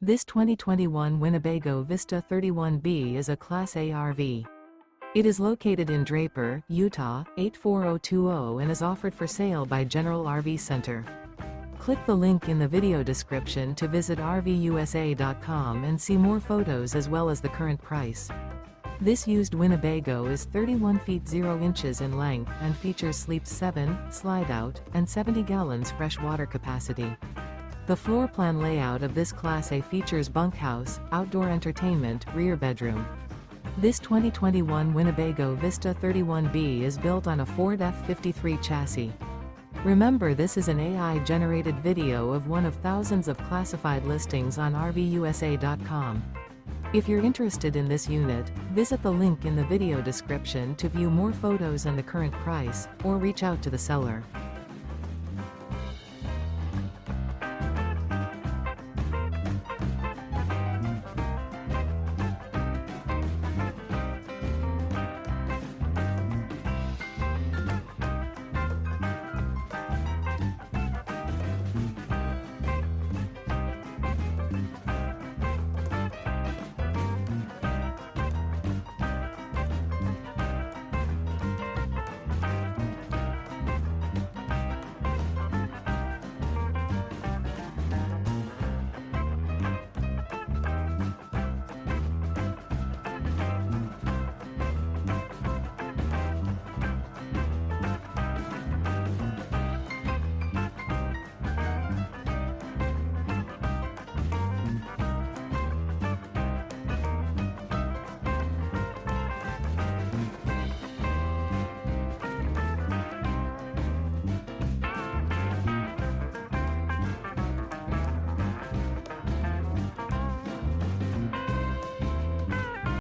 This 2021 Winnebago Vista 31B is a Class A RV. It is located in Draper, Utah, 84020 and is offered for sale by General RV Center. Click the link in the video description to visit RVUSA.com and see more photos as well as the current price. This used Winnebago is 31 feet 0 inches in length and features sleeps 7, slide-out, and 70 gallons fresh water capacity. The floor plan layout of this Class A features bunkhouse, outdoor entertainment, rear bedroom. This 2021 Winnebago Vista 31B is built on a Ford F53 chassis. Remember, this is an AI-generated video of one of thousands of classified listings on RVUSA.com. If you're interested in this unit, visit the link in the video description to view more photos and the current price, or reach out to the seller.